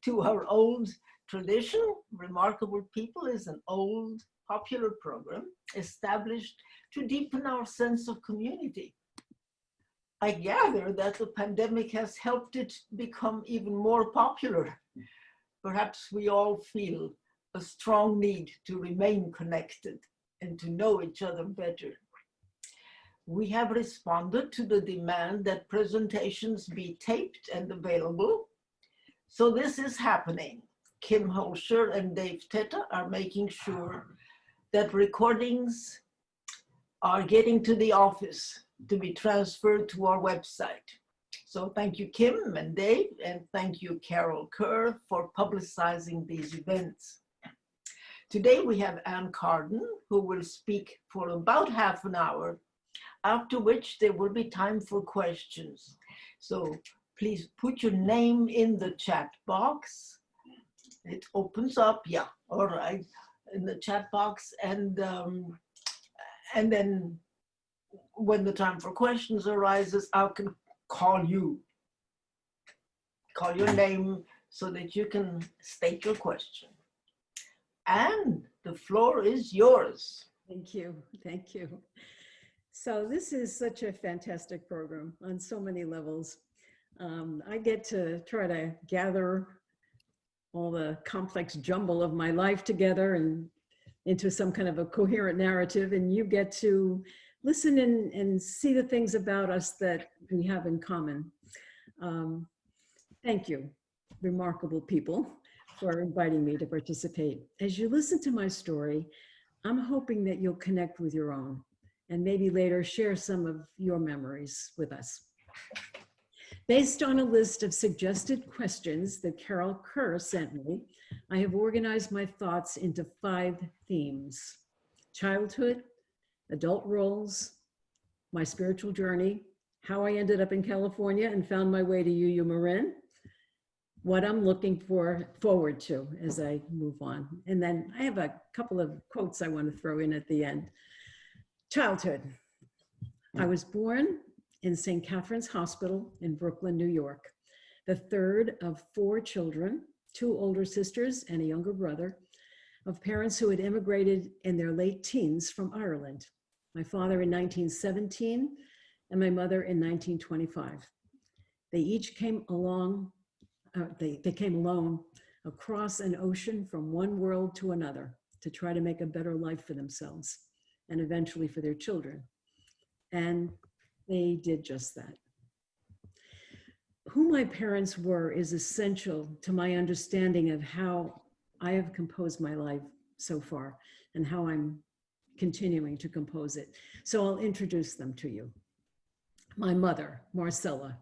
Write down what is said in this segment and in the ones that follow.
to our old tradition. Remarkable People is an old popular program established to deepen our sense of community. I gather that the pandemic has helped it become even more popular. Perhaps we all feel a strong need to remain connected and to know each other better. We have responded to the demand that presentations be taped and available. So this is happening. Kim Holscher and Dave Teta are making sure that recordings are getting to the office to be transferred to our website. So thank you, Kim and Dave, and thank you, Carol Kerr, for publicizing these events. Today we have Ann Carden, who will speak for about half an hour, after which there will be time for questions. So please put your name in the chat box. It opens up, yeah, all right, in the chat box, and then when the time for questions arises, I can call your name so that you can state your question. And the floor is yours. Thank you, thank you. So this is such a fantastic program on so many levels. I get to try to gather all the complex jumble of my life together and into some kind of a coherent narrative, and you get to listen and see the things about us that we have in common. Thank you, Remarkable People, for inviting me to participate. As you listen to my story, I'm hoping that you'll connect with your own and maybe later share some of your memories with us. Based on a list of suggested questions that Carol Kerr sent me, I have organized my thoughts into 5 themes: childhood, adult roles, my spiritual journey, how I ended up in California and found my way to UU Marin, what I'm looking forward to as I move on. And then I have a couple of quotes I want to throw in at the end. Childhood. I was born in St. Catherine's Hospital in Brooklyn, New York, the third of 4 children, 2 older sisters and a younger brother, of parents who had immigrated in their late teens from Ireland. My father in 1917 and my mother in 1925. They each came along, they came alone across an ocean from one world to another to try to make a better life for themselves and eventually for their children. And they did just that. Who my parents were is essential to my understanding of how I have composed my life so far and how I'm continuing to compose it. So I'll introduce them to you. My mother, Marcella,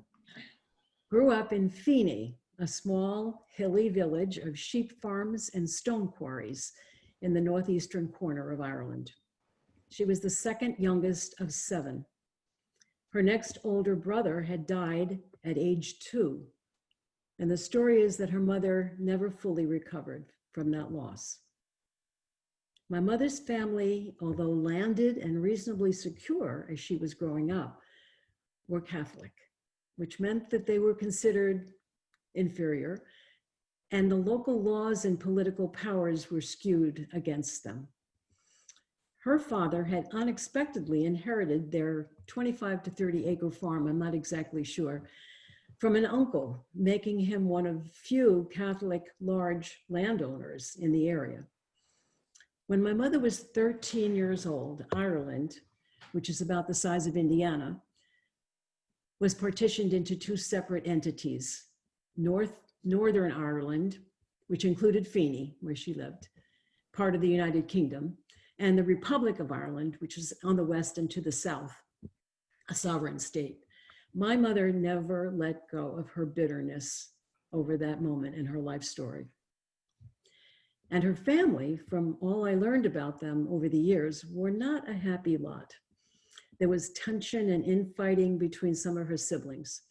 grew up in Feeney, a small hilly village of sheep farms and stone quarries in the northeastern corner of Ireland. She was the second youngest of 7. Her next older brother had died at age 2. And the story is that her mother never fully recovered from that loss. My mother's family, although landed and reasonably secure as she was growing up, were Catholic, which meant that they were considered inferior, and the local laws and political powers were skewed against them. Her father had unexpectedly inherited their 25 to 30 acre farm, I'm not exactly sure, from an uncle, making him one of few Catholic large landowners in the area. When my mother was 13 years old, Ireland, which is about the size of Indiana, was partitioned into 2 separate entities. Northern Ireland, which included Feeney, where she lived, part of the United Kingdom, and the Republic of Ireland, which is on the west and to the south, a sovereign state. My mother never let go of her bitterness over that moment in her life story. And her family, from all I learned about them over the years, were not a happy lot. There was tension and infighting between some of her siblings,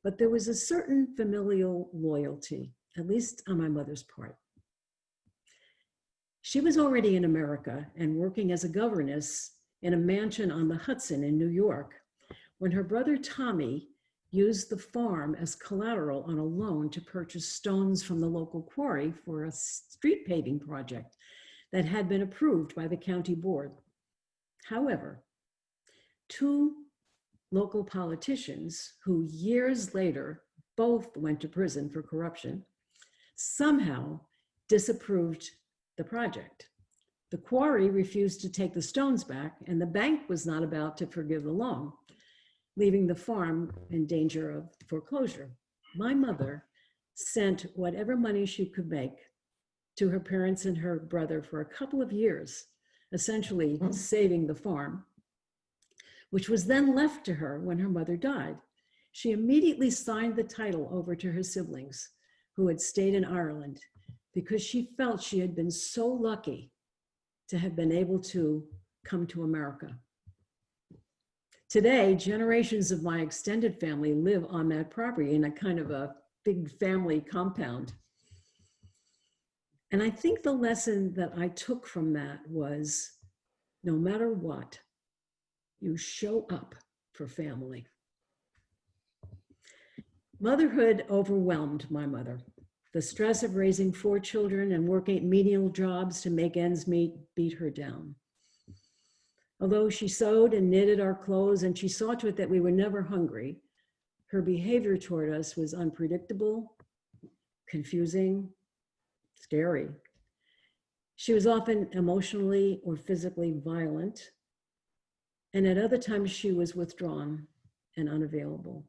but there was a certain familial loyalty, at least on my mother's part. She was already in America and working as a governess in a mansion on the Hudson in New York when her brother Tommy used the farm as collateral on a loan to purchase stones from the local quarry for a street paving project that had been approved by the county board. However, two local politicians who years later both went to prison for corruption somehow disapproved the project. The quarry refused to take the stones back, and the bank was not about to forgive the loan, leaving the farm in danger of foreclosure. My mother sent whatever money she could make to her parents and her brother for a couple of years, essentially saving the farm, which was then left to her when her mother died. She immediately signed the title over to her siblings who had stayed in Ireland because she felt she had been so lucky to have been able to come to America. Today, generations of my extended family live on that property in a kind of a big family compound. And I think the lesson that I took from that was, no matter what, you show up for family. Motherhood overwhelmed my mother. The stress of raising 4 children and working menial jobs to make ends meet beat her down. Although she sewed and knitted our clothes and she saw to it that we were never hungry, her behavior toward us was unpredictable, confusing, scary. She was often emotionally or physically violent, and at other times she was withdrawn and unavailable.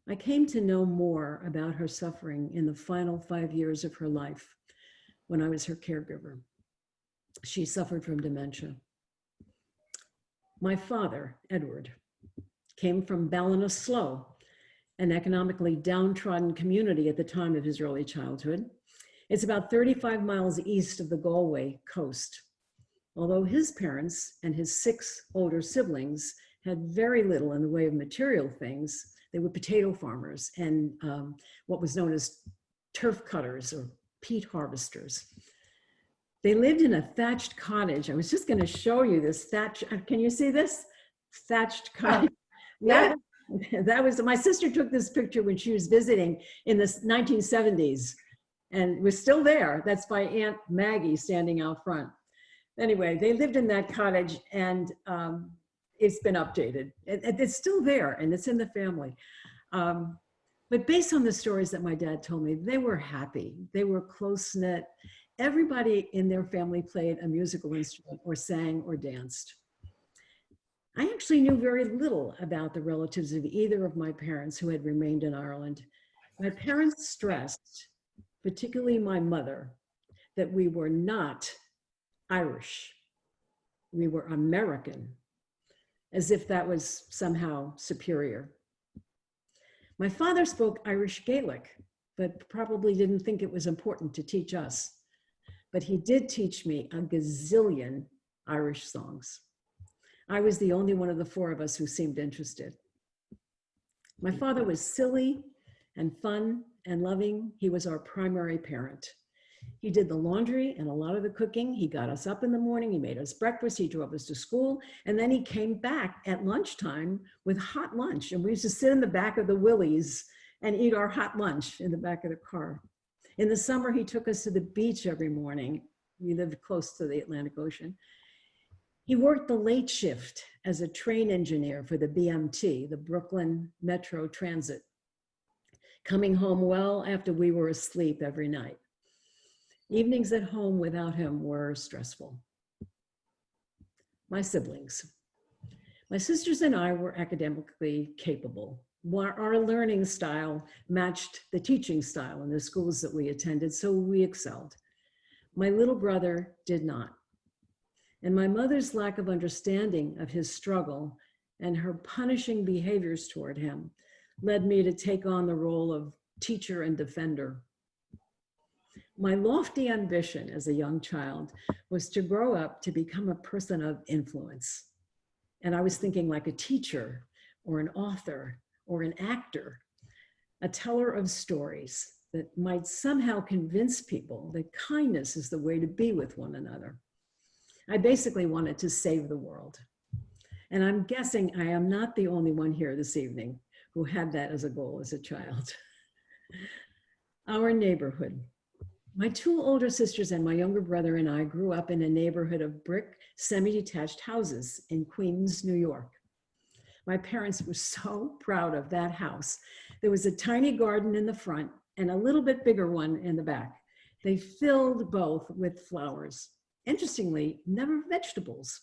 I came to know more about her suffering in the final 5 years of her life when I was her caregiver. She suffered from dementia. My father, Edward, came from Ballinasloe, an economically downtrodden community at the time of his early childhood. It's about 35 miles east of the Galway coast. Although his parents and his 6 older siblings had very little in the way of material things, they were potato farmers and what was known as turf cutters or peat harvesters. They lived in a thatched cottage. I was just going to show you this thatch. Can you see this? Thatched cottage. Yeah. That was, my sister took this picture when she was visiting in the 1970s and was still there. That's by Aunt Maggie standing out front. Anyway, they lived in that cottage and it's been updated. It's still there and it's in the family. But based on the stories that my dad told me, they were happy. They were close-knit. Everybody in their family played a musical instrument or sang or danced. I actually knew very little about the relatives of either of my parents who had remained in Ireland. My parents stressed, particularly my mother, that we were not Irish. We were American, as if that was somehow superior. My father spoke Irish Gaelic, but probably didn't think it was important to teach us. But he did teach me a gazillion Irish songs. I was the only one of the 4 of us who seemed interested. My father was silly and fun and loving. He was our primary parent. He did the laundry and a lot of the cooking. He got us up in the morning. He made us breakfast. He drove us to school. And then he came back at lunchtime with hot lunch. And we used to sit in the back of the Willys and eat our hot lunch in the back of the car. In the summer, he took us to the beach every morning. We lived close to the Atlantic Ocean. He worked the late shift as a train engineer for the BMT, the Brooklyn Metro Transit, coming home well after we were asleep every night. Evenings at home without him were stressful. My siblings. My sisters and I were academically capable. Our learning style matched the teaching style in the schools that we attended, so we excelled. My little brother did not. And my mother's lack of understanding of his struggle and her punishing behaviors toward him led me to take on the role of teacher and defender. My lofty ambition as a young child was to grow up to become a person of influence. And I was thinking like a teacher or an author or an actor, a teller of stories that might somehow convince people that kindness is the way to be with one another. I basically wanted to save the world. And I'm guessing I am not the only one here this evening who had that as a goal as a child. Our neighborhood. My two older sisters and my younger brother and I grew up in a neighborhood of brick, semi-detached houses in Queens, New York. My parents were so proud of that house. There was a tiny garden in the front and a little bit bigger one in the back. They filled both with flowers. Interestingly, never vegetables.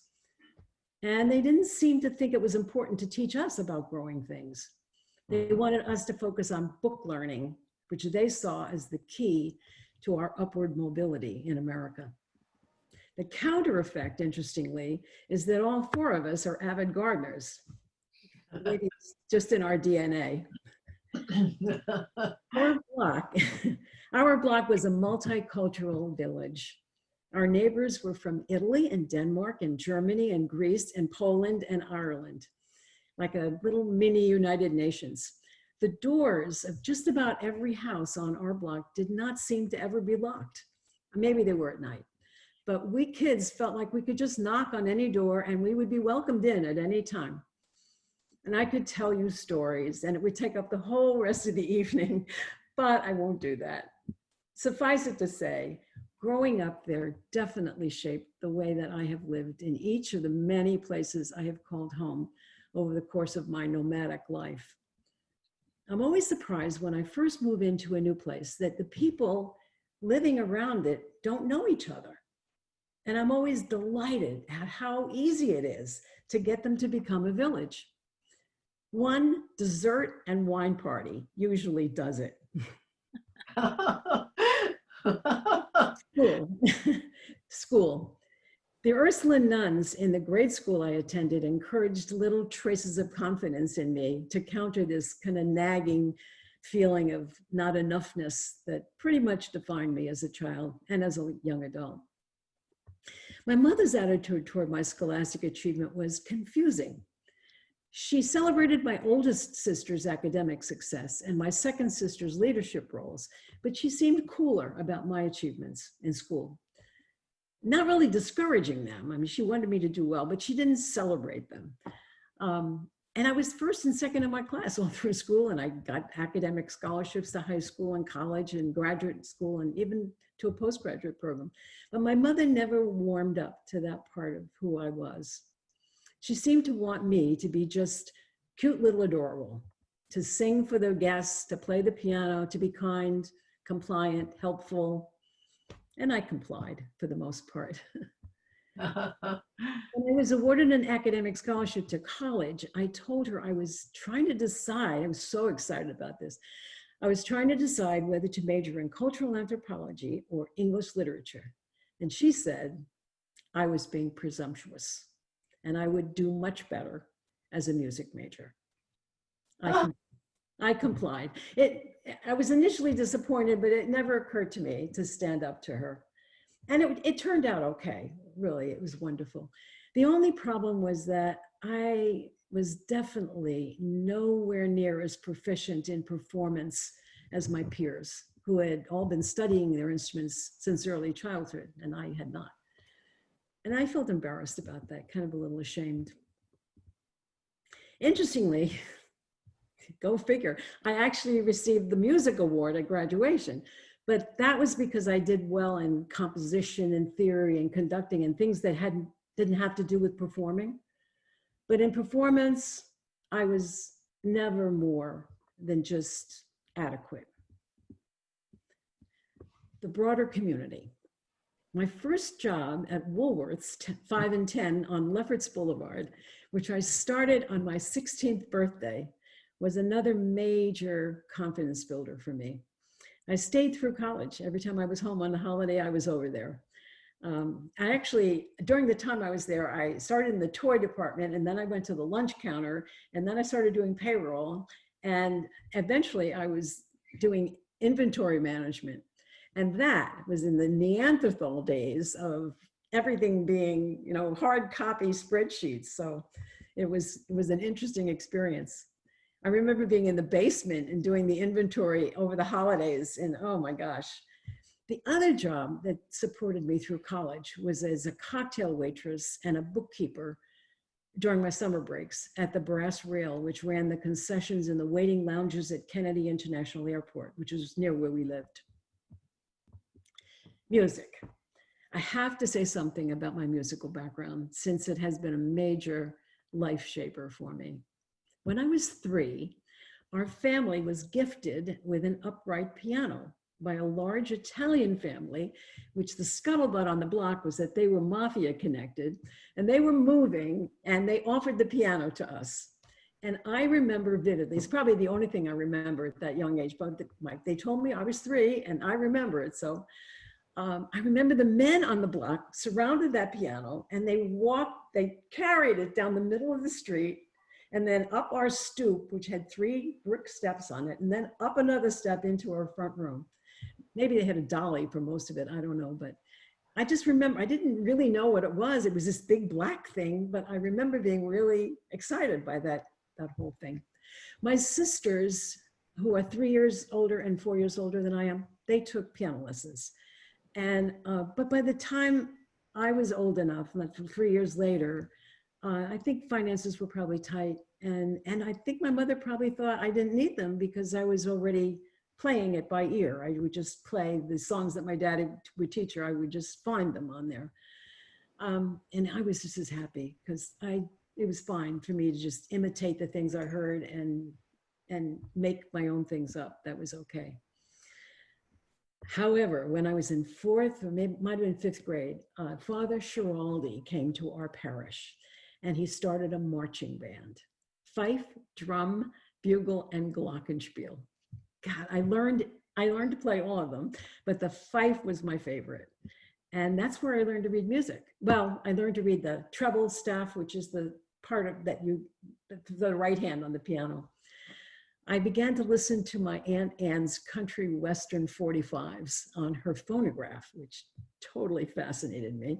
And they didn't seem to think it was important to teach us about growing things. They wanted us to focus on book learning, which they saw as the key to our upward mobility in America. The counter effect, interestingly, is that all four of us are avid gardeners. Maybe it's just in our DNA. Our block was a multicultural village. Our neighbors were from Italy and Denmark and Germany and Greece and Poland and Ireland, like a little mini United Nations. The doors of just about every house on our block did not seem to ever be locked. Maybe they were at night, but we kids felt like we could just knock on any door and we would be welcomed in at any time. And I could tell you stories and it would take up the whole rest of the evening, but I won't do that. Suffice it to say, growing up there definitely shaped the way that I have lived in each of the many places I have called home over the course of my nomadic life. I'm always surprised when I first move into a new place that the people living around it don't know each other. And I'm always delighted at how easy it is to get them to become a village. One dessert and wine party usually does it. School. The Ursuline nuns in the grade school I attended encouraged little traces of confidence in me to counter this kind of nagging feeling of not enoughness that pretty much defined me as a child and as a young adult. My mother's attitude toward my scholastic achievement was confusing. She celebrated my oldest sister's academic success and my second sister's leadership roles, but she seemed cooler about my achievements in school. Not really discouraging them. I mean, she wanted me to do well, but she didn't celebrate them. And I was first and second in my class all through school, and I got academic scholarships to high school and college and graduate school and even to a postgraduate program. But my mother never warmed up to that part of who I was. She seemed to want me to be just cute little adorable, to sing for the guests, to play the piano, to be kind, compliant, helpful. And I complied for the most part. When I was awarded an academic scholarship to college, I told her I was trying to decide, I was so excited about this. I was trying to decide whether to major in cultural anthropology or English literature. And she said I was being presumptuous and I would do much better as a music major. I complied. I was initially disappointed, but it never occurred to me to stand up to her. And it turned out okay, really, it was wonderful. The only problem was that I was definitely nowhere near as proficient in performance as my peers, who had all been studying their instruments since early childhood, and I had not. And I felt embarrassed about that, kind of a little ashamed. Interestingly, go figure, I actually received the music award at graduation, but that was because I did well in composition and theory and conducting and things that didn't have to do with performing. But in performance, I was never more than just adequate. The broader community. My first job at Woolworth's 5 and 10 on Lefferts Boulevard, which I started on my 16th birthday, was another major confidence builder for me. I stayed through college. Every time I was home on a holiday, I was over there. I actually, during the time I was there, I started in the toy department, and then I went to the lunch counter, and then I started doing payroll, and eventually I was doing inventory management. And that was in the Neanderthal days of everything being, hard copy spreadsheets. So it was an interesting experience. I remember being in the basement and doing the inventory over the holidays, and oh my gosh. The other job that supported me through college was as a cocktail waitress and a bookkeeper during my summer breaks at the Brass Rail, which ran the concessions in the waiting lounges at Kennedy International Airport, which was near where we lived. Music. I have to say something about my musical background since it has been a major life shaper for me. When I was 3, our family was gifted with an upright piano by a large Italian family, which the scuttlebutt on the block was that they were mafia connected and they were moving and they offered the piano to us. And I remember vividly, it's probably the only thing I remember at that young age, but they told me I was 3 and I remember it. So I remember the men on the block surrounded that piano and they carried it down the middle of the street and then up our stoop, which had 3 brick steps on it, and then up another step into our front room. Maybe they had a dolly for most of it, I don't know, but I just remember, I didn't really know what it was. It was this big black thing, but I remember being really excited by that whole thing. My sisters, who are 3 years older and 4 years older than I am, they took piano lessons. And, but by the time I was old enough, like 3 years later, I think finances were probably tight. And I think my mother probably thought I didn't need them because I was already playing it by ear. I would just play the songs that my daddy would teach her. I would just find them on there. And I was just as happy because it was fine for me to just imitate the things I heard and make my own things up. That was okay. However, when I was in 4th, or maybe might have been 5th grade, Father Schiraldi came to our parish and he started a marching band, fife, drum, bugle, and glockenspiel. God, I learned to play all of them, but the fife was my favorite. And that's where I learned to read music. Well, I learned to read the treble staff, which is the part of the right hand on the piano. I began to listen to my Aunt Anne's country western 45s on her phonograph, which totally fascinated me.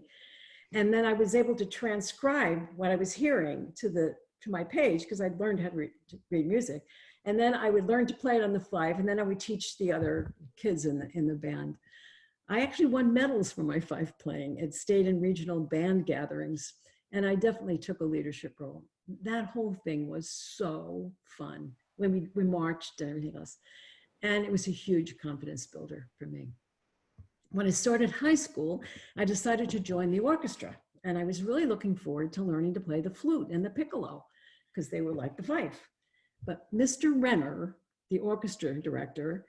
And then I was able to transcribe what I was hearing to my page because I'd learned how to read music. And then I would learn to play it on the fife, and then I would teach the other kids in the band. I actually won medals for my fife playing at state and regional band gatherings, and I definitely took a leadership role. That whole thing was so fun when we marched and everything else. And it was a huge confidence builder for me. When I started high school, I decided to join the orchestra, and I was really looking forward to learning to play the flute and the piccolo because they were like the fife. But Mr. Renner, the orchestra director,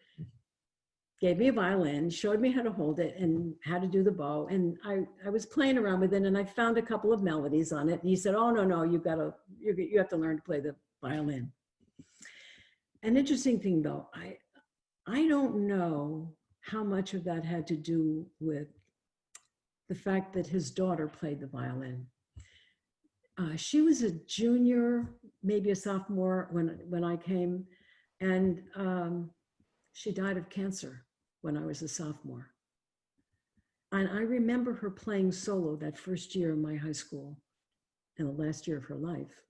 gave me a violin, showed me how to hold it and how to do the bow. And I was playing around with it and I found a couple of melodies on it. And he said, oh, no, you have to learn to play the violin. An interesting thing though, I don't know how much of that had to do with the fact that his daughter played the violin. She was a junior, maybe a sophomore when I came, and she died of cancer when I was a sophomore. And I remember her playing solo that first year in my high school and the last year of her life.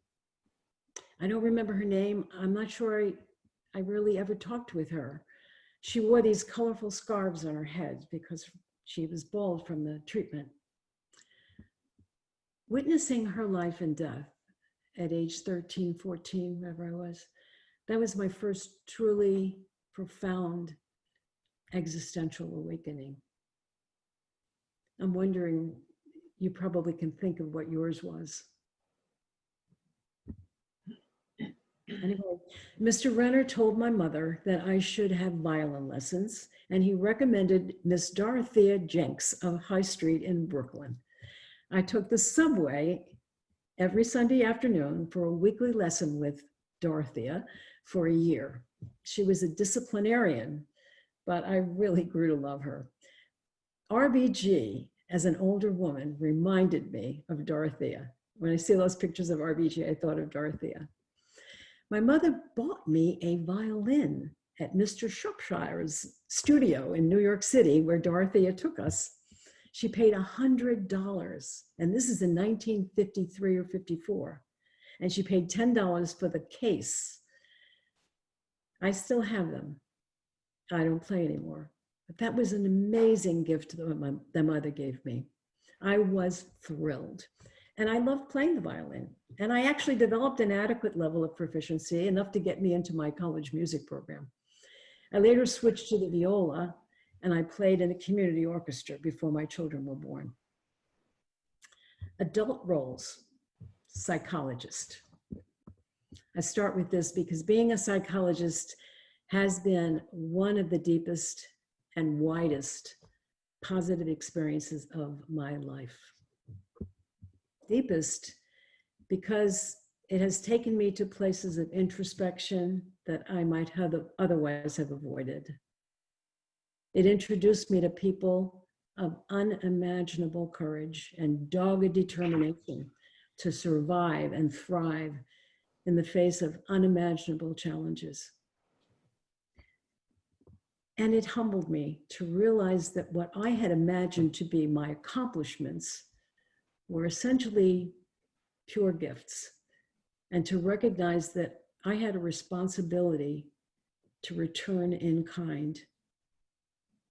I don't remember her name. I'm not sure I really ever talked with her. She wore these colorful scarves on her head because she was bald from the treatment. Witnessing her life and death at age 13, 14, wherever I was, that was my first truly profound existential awakening. I'm wondering, you probably can think of what yours was. Anyway, Mr. Renner told my mother that I should have violin lessons, and he recommended Miss Dorothea Jenks of High Street in Brooklyn. I took the subway every Sunday afternoon for a weekly lesson with Dorothea for a year. She was a disciplinarian, but I really grew to love her. RBG, as an older woman, reminded me of Dorothea. When I see those pictures of RBG, I thought of Dorothea. My mother bought me a violin at Mr. Shropshire's studio in New York City, where Dorothea took us. She paid $100, and this is in 1953 or 54. And she paid $10 for the case. I still have them. I don't play anymore. But that was an amazing gift that my mother gave me. I was thrilled. And I loved playing the violin. And I actually developed an adequate level of proficiency, enough to get me into my college music program. I later switched to the viola, and I played in a community orchestra before my children were born. Adult roles, psychologist. I start with this because being a psychologist has been one of the deepest and widest positive experiences of my life. Deepest because it has taken me to places of introspection that I might have otherwise have avoided. It introduced me to people of unimaginable courage and dogged determination to survive and thrive in the face of unimaginable challenges. And it humbled me to realize that what I had imagined to be my accomplishments were essentially pure gifts, and to recognize that I had a responsibility to return in kind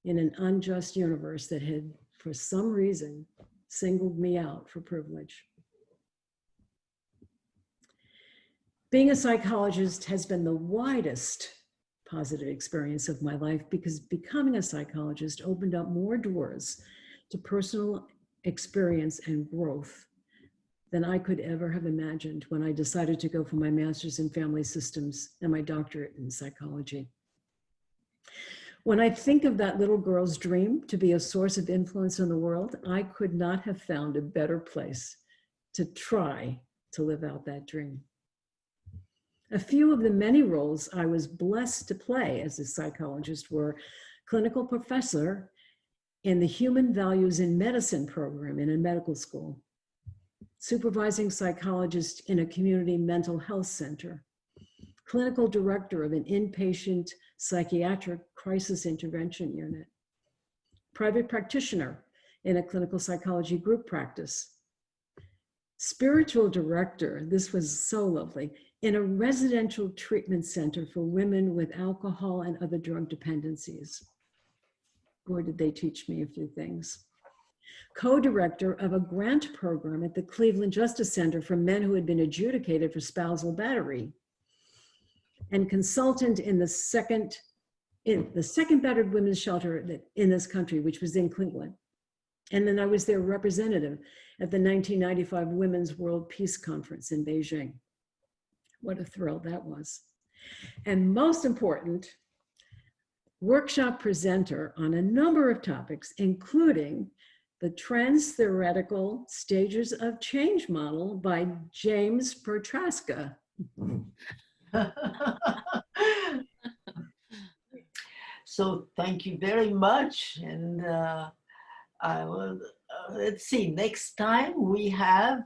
in an unjust universe that had, for some reason, singled me out for privilege. Being a psychologist has been the widest positive experience of my life because becoming a psychologist opened up more doors to personal experience and growth than I could ever have imagined when I decided to go for my master's in family systems and my doctorate in psychology. When I think of that little girl's dream to be a source of influence in the world, I could not have found a better place to try to live out that dream. A few of the many roles I was blessed to play as a psychologist were clinical professor in the Human Values in Medicine program in a medical school, supervising psychologist in a community mental health center, clinical director of an inpatient psychiatric crisis intervention unit, private practitioner in a clinical psychology group practice, spiritual director, this was so lovely, in a residential treatment center for women with alcohol and other drug dependencies. Boy, did they teach me a few things. Co-director of a grant program at the Cleveland Justice Center for men who had been adjudicated for spousal battery, and consultant in the second battered women's shelter in this country, which was in Cleveland. And then I was their representative at the 1995 Women's World Peace Conference in Beijing. What a thrill that was. And most important, workshop presenter on a number of topics, including the Trans-Theoretical Stages of Change model by James Prochaska. So thank you very much. And I will, let's see, next time we have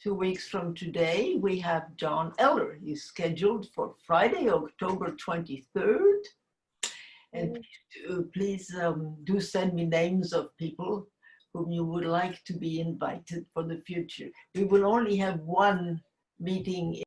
2 weeks from today, we have John Eller. He's scheduled for Friday, October 23rd. And please do send me names of people whom you would like to be invited for the future. We will only have one meeting